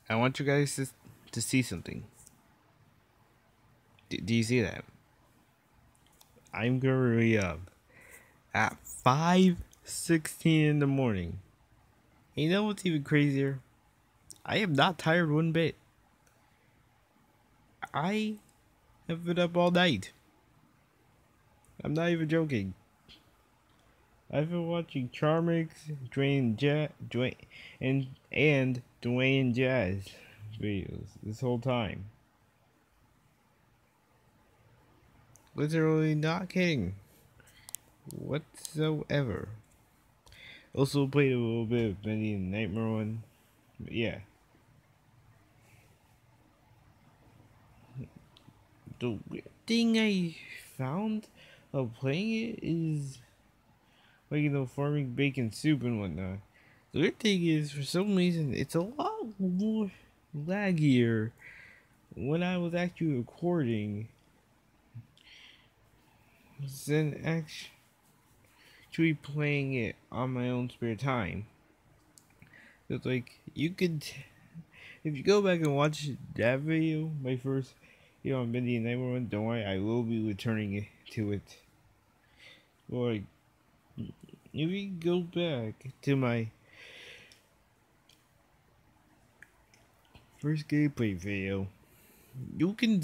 I want you guys to see something. Do you see that? I'm currently up at 5:16 in the morning. And you know what's even crazier? I am not tired one bit. I have been up all night. I'm not even joking. I've been watching Charmix, and Dwayne Jazz videos this whole time. Literally not kidding. Whatsoever. Also played a little bit of Bendy and the Nightmare one. But yeah. The weird thing I found of playing it is like, farming bacon soup and whatnot. The weird thing is, for some reason, it's a lot more laggier when I was actually recording than actually playing it on my own spare time. It's like, if you go back and watch that video, my first, on Mindy and Nightmare one, don't worry, I will be returning to it. Like, if you go back to my first gameplay video, you can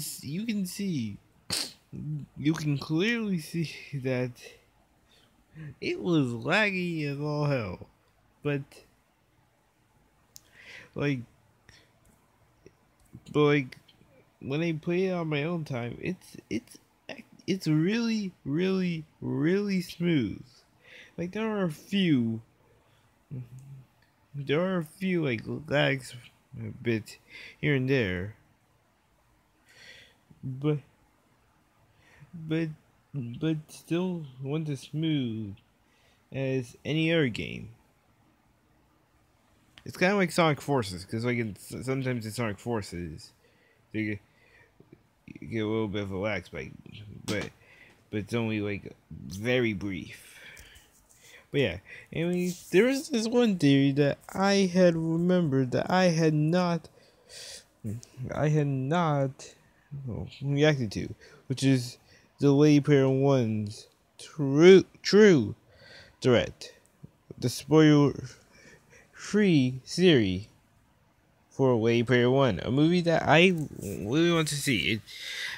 clearly see that it was laggy as all hell. But like when I play it on my own time, it's really, really, really smooth. Like there are a few like lags a bit here and there, but but still wasn't as smooth as any other game. It's kind of like Sonic Forces, because sometimes in Sonic Forces, you get a little bit of a lag spike, but it's only like very brief. But yeah, anyway, there was this one theory that I had remembered that I had not reacted to, which is the Lady Player One's true threat, the spoiler-free theory for Lady Player One, a movie that I really want to see.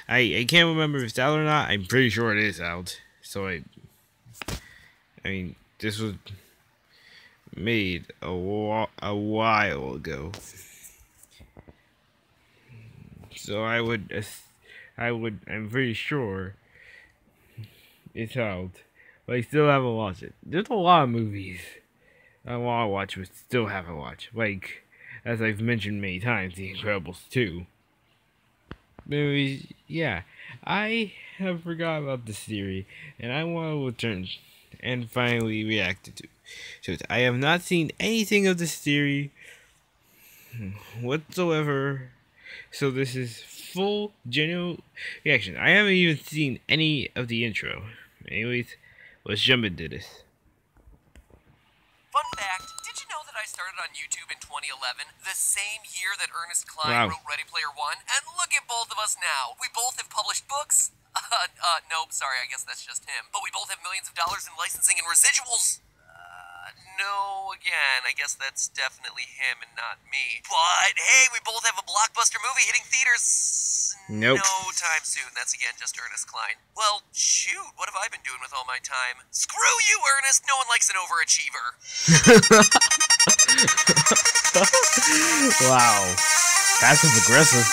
I can't remember if it's out or not. I'm pretty sure it is out. So I mean, this was made a while ago. So I'm pretty sure it's out. But I still haven't watched it. There's a lot of movies I want to watch but still haven't watched. Like, as I've mentioned many times, The Incredibles 2. Movies, yeah. I have forgot about this theory, and I want to return and finally react to it. I have not seen anything of this theory whatsoever, so this is full, genuine reaction. I haven't even seen any of the intro. Anyways, let's jump into this. Fun fact, did you know that I started on YouTube in 2011, the same year that Ernest Cline wrote Ready Player One? And look at both of us now. We both have published books. Nope, sorry, I guess that's just him. But we both have millions of dollars in licensing and residuals. No, again, I guess that's definitely him and not me. But, hey, we both have a blockbuster movie hitting theaters. Nope. No time soon. That's, again, just Ernest Cline. Well, shoot, what have I been doing with all my time? Screw you, Ernest! No one likes an overachiever. Wow. Passive aggressive.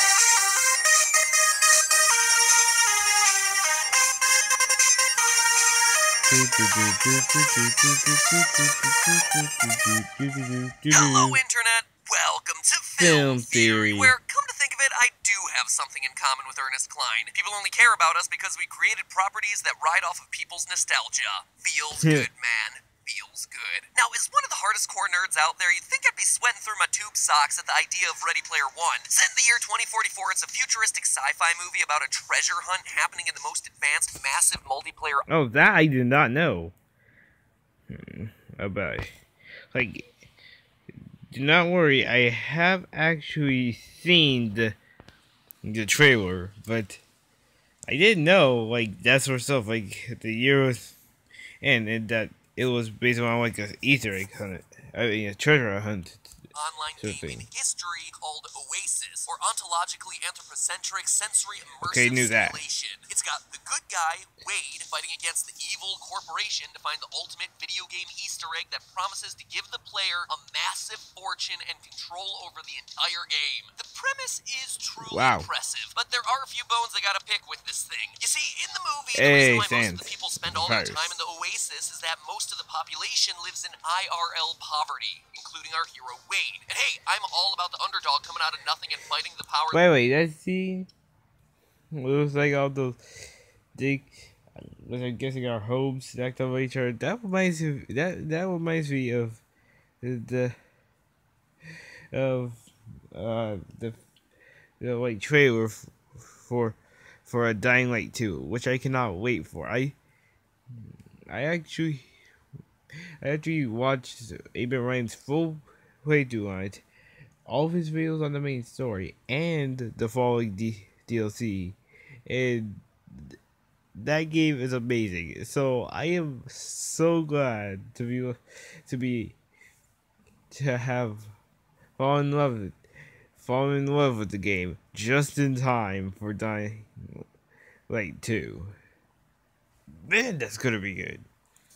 Hello, Internet! Welcome to Film Theory, where, come to think of it, I do have something in common with Ernest Cline. People only care about us because we created properties that ride off of people's nostalgia. Feels good, man. Feels good. Now, as one of the hardest core nerds out there, you'd think I'd be sweating through my tube socks at the idea of Ready Player One. Set in the year 2044, it's a futuristic sci-fi movie about a treasure hunt happening in the most advanced, massive multiplayer... Oh, that I did not know. About, like, do not worry. I have actually seen the trailer, but I didn't know like that sort of stuff. Like the year was, and that it was based on like a Easter egg hunt. I mean, a treasure hunt. Online Sort of gaming thing. history called Oasis, or ontologically anthropocentric sensory Okay, immersive knew that. simulation. It's got the good guy, Wade, fighting against the evil corporation to find the ultimate video game Easter egg that promises to give the player a massive fortune and control over the entire game. The premise is truly Wow. impressive, but there are a few bones I gotta pick with this thing. You see, in the movie, the Hey, reason why most Sans. of the people spend all their Virus. time in the Oasis is that most of the population lives in IRL poverty, including our hero Wade. And hey, I'm all about the underdog coming out of nothing and fighting the power. Wait, that's the. It was like all those. I'm guessing our homes stacked over each other. That reminds me. That reminds me of the like trailer for a Dying Light 2, which I cannot wait for. I actually watched Aben Ryan's full playthrough on it, all of his videos on the main story, and the following DLC, and that game is amazing. So I am so glad to have fallen in love with the game just in time for Dying Light 2. Man, that's gonna be good.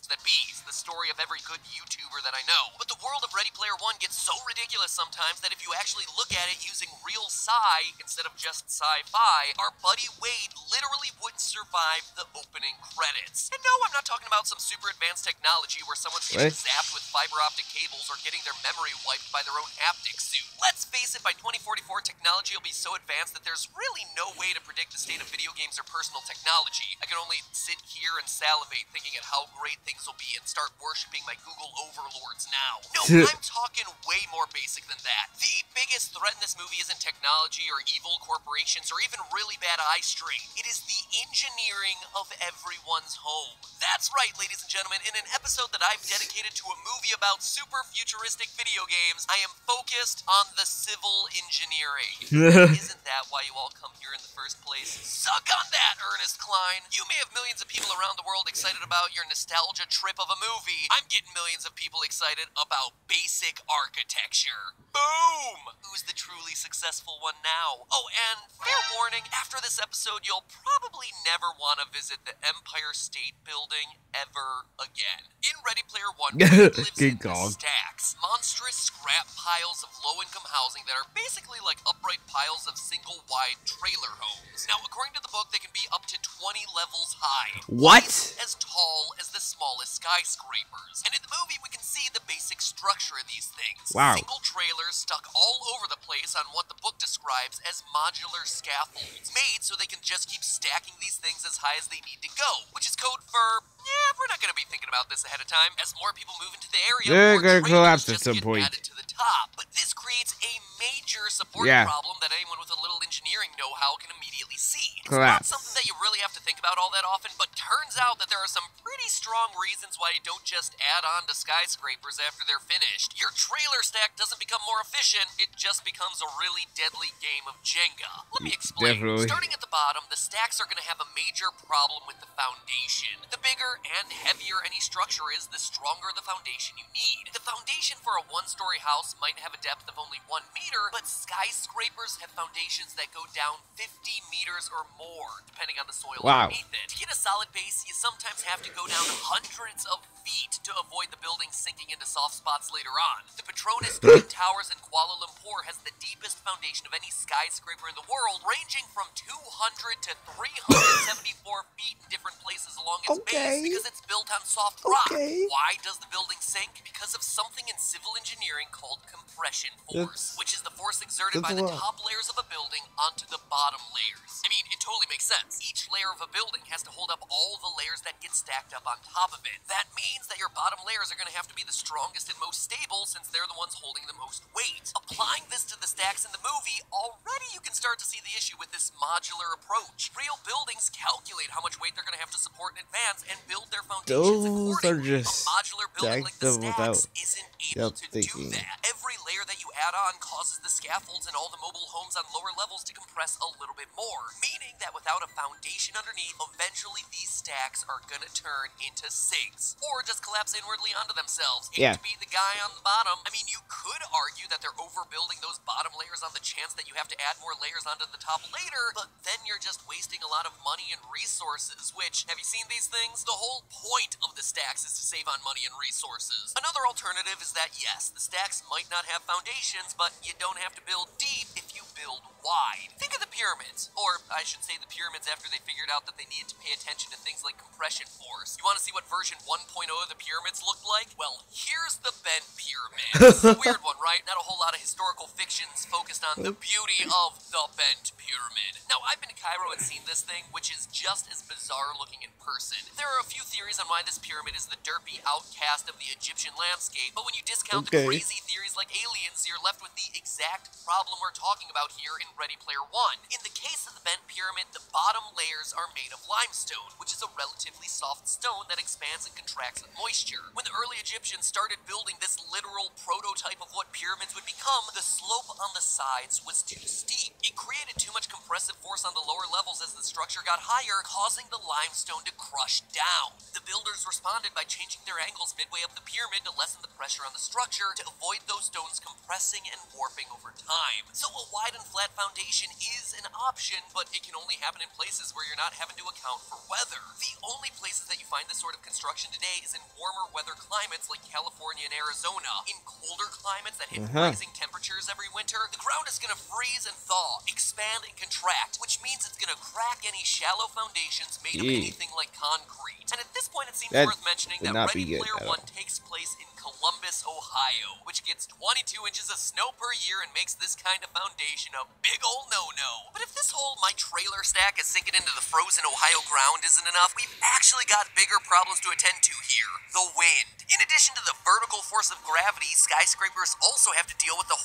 That bees, the story of every good YouTuber that I know. But the world of Ready Player One gets so ridiculous sometimes that if you actually look at it using real sci instead of just sci-fi, our buddy Wade literally wouldn't survive the opening credits. And no, I'm not talking about some super advanced technology where someone's getting zapped with fiber optic cables or getting their memory wiped by their own haptic suit. Let's face it, by 2044 technology will be so advanced that there's really no way to predict the state of video games or personal technology. I can only sit here and salivate thinking at how great things will be and start worshipping my Google overlords now. No, I'm talking way more basic than that. The biggest threat in this movie isn't technology or evil corporations or even really bad eye strain. It is the engineering of everyone's home. That's right, ladies and gentlemen. In an episode that I've dedicated to a movie about super futuristic video games, I am focused on the civil engineering. Isn't that why you all come here in the first place? Suck on that, Ernest Cline. You may have millions of people around the world excited about your nostalgia trip of a movie. I'm getting millions of people excited about basic architecture. Boom! Who's the truly successful one now? Oh, and fair warning, after this episode, you'll probably never want to visit the Empire State Building ever again. In Ready Player One, Wade lives in the stacks, monstrous scrap piles of low-income housing that are basically like upright piles of single-wide trailer homes. Now, according to the book, they can be up to 20 levels high. What? As tall as the smallest skyscrapers. And in the movie, we can see the basic structure of these things. Wow. Single trailers stuck all over the place on what the book describes as modular scaffolds, made so they can just keep stacking these things as high as they need to go, which is code for, yeah, we're not going to be thinking about this ahead of time. As more people move into the area, they're more gonna collapse trailers at some just get point. added to the top. But this creates a major support problem that anyone with a little engineering know-how can immediately see. It's not something that you really have to think about all that often, but turns out that there are some pretty strong reasons why you don't just add on to skyscrapers after they're finished. Your trailer stack doesn't become more efficient, it just becomes a really deadly game of Jenga. Let me explain. Definitely. Starting at the bottom, the stacks are going to have a major problem with the foundation. The bigger and heavier any structure is, the stronger the foundation you need. The foundation for a one-story house might have a depth of only 1 meter, but skyscrapers have foundations that go down 50 meters or more, depending on the soil underneath it. To get a solid base, you sometimes have to go down hundreds of feet to avoid the building sinking into soft spots later on. The Petronas Twin Towers in Kuala Lumpur has the deepest foundation of any skyscraper in the world, ranging from 200 to 374 feet in different places along its base because it's built on soft rock. Why does the building sink? Because of something in civil engineering called compression force, which is the force exerted by the top layers of a building onto the bottom layers. I mean, it totally makes sense. Each layer of a building has to hold up all the layers that get stacked up on top of it. That means that your bottom layers are going to have to be the strongest and most stable since they're the ones holding the most weight. Applying this to the stacks in the movie, already you can start to see the issue with this modular approach. Real buildings calculate how much weight they're going to have to support in advance and build their foundations accordingly. Those are just a modular building like the stacks isn't able to thinking. do that. Every layer that you add on causes the scaffolds and all the mobile homes on lower levels to compress a little bit more, meaning that without a foundation underneath, eventually these stacks are gonna turn into sinks, or just collapse inwardly onto themselves. Hate to be the guy on the bottom. I mean, you could argue that they're overbuilding those bottom layers on the chance that you have to add more layers onto the top later, but then you're just wasting a lot of money and resources, which, have you seen these things? The whole point of the stacks is to save on money and resources. Another alternative is that, yes, the stacks might not have foundations, but you don't have to build deep if you build wide. Think of the pyramids, or I should say the pyramids after they figured out that they needed to pay attention to things like compression force. You want to see what version 1.0 of the pyramids looked like? Well, here's the bent pyramid. It's a weird one, right? Not a whole lot of historical fictions focused on the beauty of the bent pyramid. Now, I've been to Cairo and seen this thing, which is just as bizarre looking in person. There are a few theories on why this pyramid is the derpy outcast of the Egyptian landscape, but when you discount the crazy theories like aliens, you're left with the exact problem we're talking about here in Ready Player One. In the case of the bent pyramid, the bottom layers are made of limestone, which is a relatively soft stone that expands and contracts with moisture. When the early Egyptians started building this literal prototype of what pyramids would become, the slope on the sides was too steep. It created too much compressive force on the lower levels as the structure got higher, causing the limestone to crush down. The builders responded by changing their angles midway up the pyramid to lessen the pressure on the structure to avoid those stones compressing and warping over time. So a wide and flat foundation is an option, but it can only happen in places where you're not having to account for weather. The only places that you find this sort of construction today is in warmer weather climates like California and Arizona. In colder climates that hit freezing temperatures every winter, the ground is going to freeze and thaw, expand and contract, which means it's going to crack any shallow foundations made of anything like concrete. And at this point, it seems worth mentioning that Ready Player One takes place in Columbus, Ohio, which gets 22 inches of snow per year and makes this kind of foundation a big ol' no-no. But if this whole my trailer stack is sinking into the frozen Ohio ground isn't enough, we've actually got bigger problems to attend to here. The wind. In addition to the vertical force of gravity, skyscrapers also have to deal with the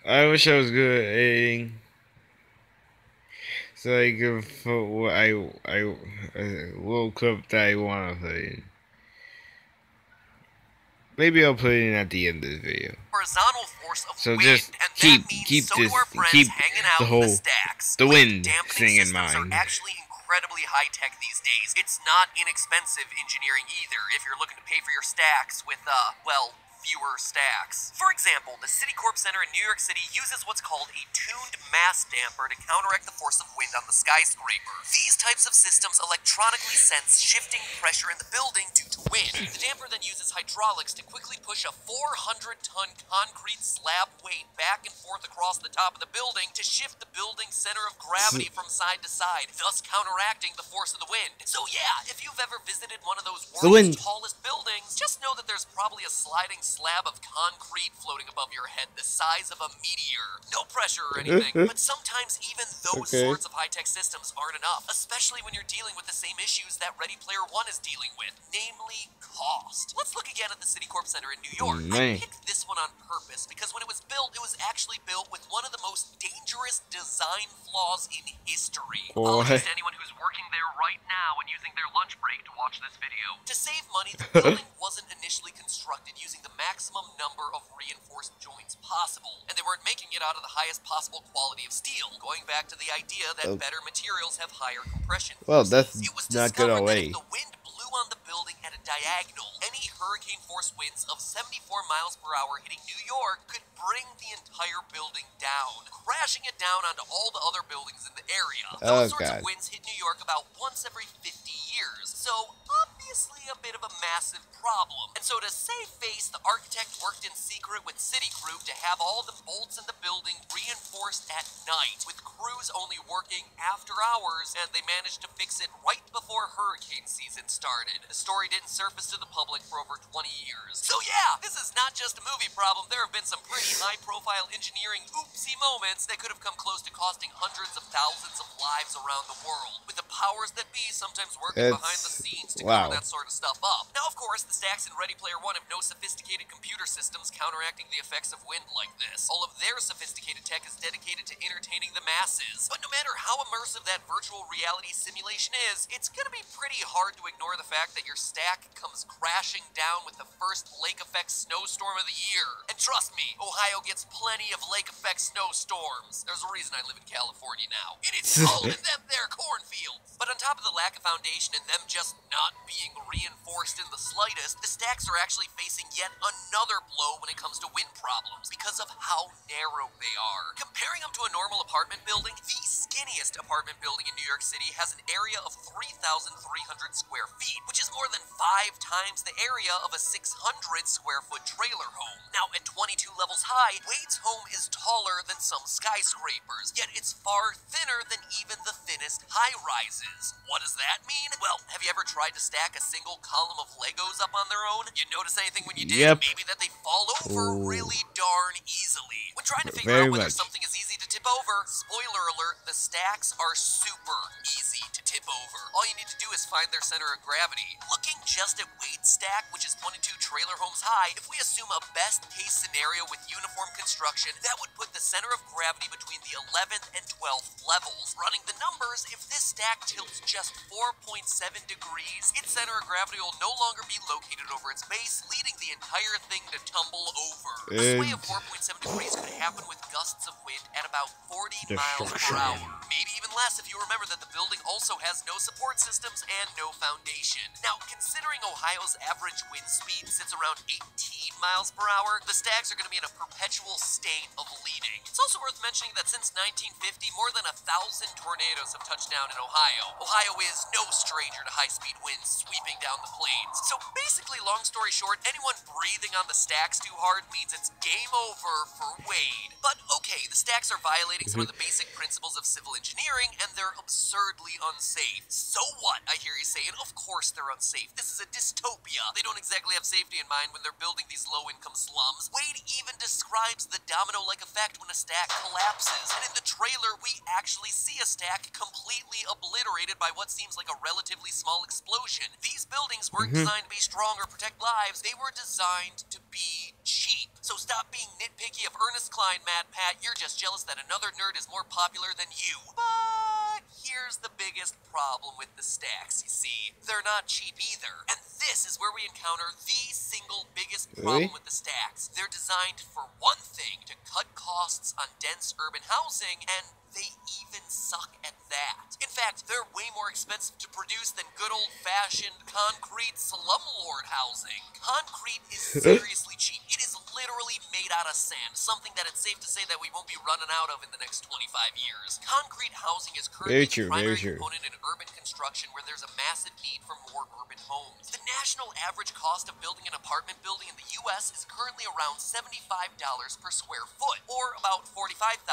I wish I was good at editing, so I could put what a little clip that I want to put in. Maybe I'll put it in at the end of the video. Horizontal force of so wind, just and keep so the whole the wind dampening thing in systems mind. are actually incredibly high tech these days. It's not inexpensive engineering either if you're looking to pay for your stacks with well, fewer stacks. For example, the Citicorp Center in New York City uses what's called a tuned mass damper to counteract the force of wind on the skyscraper. These types of systems electronically sense shifting pressure in the building due to wind. The damper then uses hydraulics to quickly push a 400-ton concrete slab weight back and forth across the top of the building to shift the building's center of gravity from side to side, thus counteracting the force of the wind. So yeah, if you've ever visited one of those world's tallest buildings, just know that there's probably a sliding slab of concrete floating above your head the size of a meteor. No pressure or anything, but sometimes even those sorts of high-tech systems aren't enough, especially when you're dealing with the same issues that Ready Player One is dealing with, namely cost. Let's look again at the Citicorp Center in New York. I picked this one on purpose because when it was actually built with one of the most dangerous design flaws in history. Apologies to anyone who's working there right now and using their lunch break to watch this video. To save money, the building wasn't initially constructed using the maximum number of reinforced joints possible, and they weren't making it out of the highest possible quality of steel, going back to the idea that better materials have higher compression forces. Well, that's not good already. If the wind blew on the building at a diagonal, any hurricane force winds of 74 miles per hour hitting New York could bring the entire building down, crashing it down onto all the other buildings in the area. Those sorts of winds hit New York about once every 50 years, so obviously a bit of a massive problem. And so to save face, the architect worked in secret with city crew to have all the bolts in the building reinforced at night, with crews only working after hours, and they managed to fix it right before hurricane season started. The story didn't surface to the public for over 20 years. So yeah, this is not just a movie problem. There have been some pretty high-profile engineering oopsie moments that could have come close to costing hundreds of thousands of lives around the world, with the powers that be sometimes working behind the scenes to cover that sort of stuff up. Now, of course, the stacks in Ready Player One have no sophisticated computer systems counteracting the effects of wind like this. All of their sophisticated tech is dedicated to entertaining the masses. But no matter how immersive that virtual reality simulation is, it's gonna be pretty hard to ignore the fact that your stack comes crashing down with the first lake effect snowstorm of the year. And trust me, Ohio gets plenty of lake effect snowstorms. There's a reason I live in California now. It is cold in them there cornfields. But on top of the lack of foundation and them just not being reinforced in the slightest, the stacks are actually facing yet another blow when it comes to wind problems because of how narrow they are. Comparing them to a normal apartment building, the skinniest apartment building in New York City has an area of 3,300 square feet, which is more than 5 times the area of a 600 square foot trailer home. Now, at 22 levels high, Wade's home is taller than some skyscrapers, yet it's far thinner than even the thinnest high-rises. What does that mean? Well, have you ever tried to stack a single column of Legos up on their own? You notice anything when you did? Yep. Maybe that they fall over really darn easily. When trying to figure out whether something is easy to tip over, spoiler alert, the stacks are super easy to tip over. All you need to do is find their center of gravity. Looking just at Wade's stack, which is 22 trailer homes high, if we assume a best-case scenario with uniform construction, that would put the center of gravity between the 11th and 12th levels. Running the numbers, if this stack tilts just 4.7 degrees, its center of gravity will no longer be located over its base, leading the entire thing to tumble over. A sway of 4.7 degrees could happen with gusts of wind at about 40 miles per hour. Maybe even less if you remember that the building also has no support systems and no foundation. Now, considering Ohio's average wind speed sits around 18 miles per hour, the stacks are going to be in a perpetual state of leaning. It's also worth mentioning that since 1950, more than 1,000 tornadoes have touched down in Ohio. Ohio is no stranger to high-speed winds sweeping down the plains. So basically, long story short, anyone breathing on the stacks too hard means it's game over for Wade. But okay, the stacks are violating some of the basic principles of civil engineering, and they're absurdly unsafe. So what, I hear you saying? Of course they're unsafe. This is a dystopia. They don't exactly have safety in mind when they're building these low-income slums. Wade even describes the domino-like effect when a stack collapses. And in the trailer, we actually see a stack completely obliterated by what seems like a relatively small explosion. These buildings weren't designed to be strong or protect lives. They were designed to be cheap. So stop being nitpicky of Ernest Cline, Mad Pat. You're just jealous that another nerd is more popular than you. But here's the biggest problem with the stacks, you see. They're not cheap either. And this is where we encounter the single biggest problem with the stacks. They're designed, for one thing, to cut costs on dense urban housing, and they even suck at that. In fact, they're way more expensive to produce than good old-fashioned concrete slumlord housing. Concrete is seriously cheap. It is literally made out of sand, something that it's safe to say that we won't be running out of in the next 25 years. Concrete housing is currently the primary component in urban construction where there's a massive need for more urban homes. The national average cost of building an apartment building in the U.S. is currently around $75 per square foot, or about $45,000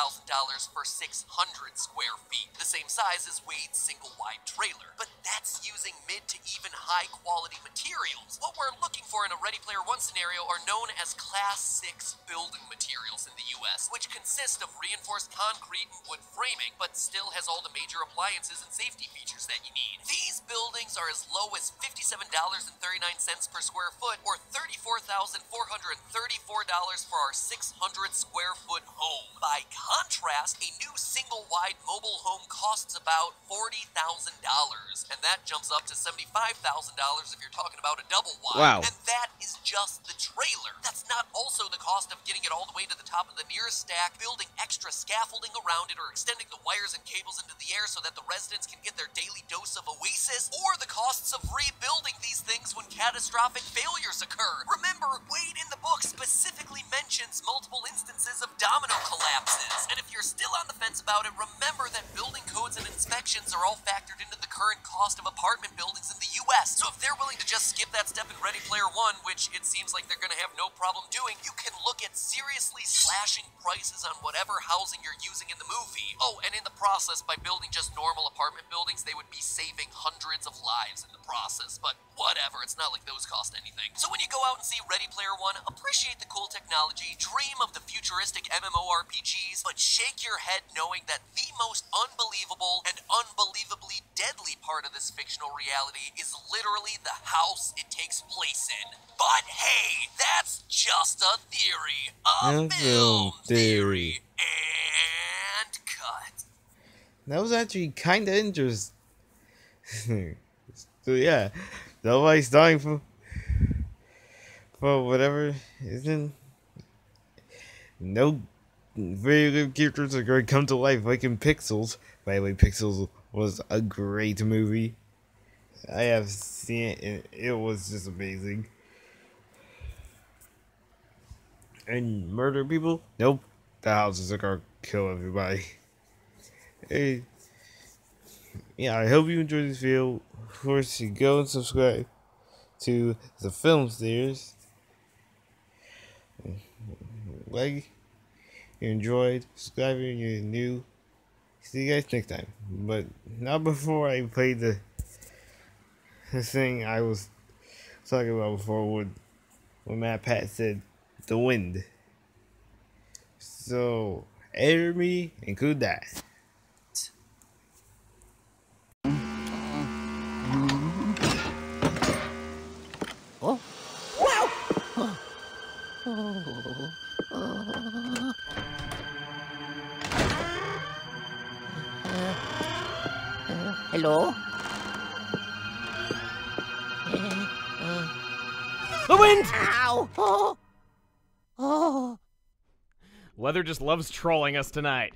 for 600 square feet, the same size as Wade's single-wide trailer. But that's using mid to even high-quality materials. What we're looking for in a Ready Player One scenario are known as Class 6 building materials in the U.S., which consist of reinforced concrete and wood framing, but still has all the major appliances and safety features that you need. These buildings are as low as $57.39 per square foot, or $34,434 for our 600 square foot home. By contrast, a new single-wide mobile home costs about $40,000, and that jumps up to $75,000 if you're talking about a double-wide. Wow. And that is just the trailer. That's not also the cost of getting it all the way to the top of the nearest stack, building extra scaffolding around it, or extending the wires and cables into the air so that the residents can get their daily dose of oasis, or the costs of rebuilding these things when catastrophic failures occur. Remember, Wade in the book specifically mentions multiple instances of domino collapses, and if if you're still on the fence about it, remember that building codes and inspections are all factored into the current cost of apartment buildings in the US. So if they're willing to just skip that step in Ready Player One, which it seems like they're gonna have no problem doing, you can look at seriously slashing prices on whatever housing you're using in the movie. Oh, and in the process, by building just normal apartment buildings, they would be saving hundreds of lives in the process. But whatever, it's not like those cost anything. So when you go out and see Ready Player One, appreciate the cool technology, dream of the futuristic MMORPGs, but shake your head knowing that the most unbelievable and unbelievably deadly part of this fictional reality is literally the house it takes place in. But hey, that's just a theory. A film theory. And cut. That was actually kind of interesting. So yeah, nobody's dying for whatever isn't. No video game characters are going to come to life like in Pixels. By the way, Pixels was a great movie. I have seen it and it was just amazing. And murder people? Nope. The houses are going to kill everybody. Hey. Yeah, I hope you enjoyed this video. Of course, you go and subscribe to the Film Series. Like you enjoyed, subscribe if you're new. See you guys next time. But not before I play the thing I was talking about before when Matt Pat said the wind. So air me include that. Oh. Hello? The wind! Ow! Oh. Weather just loves trolling us tonight.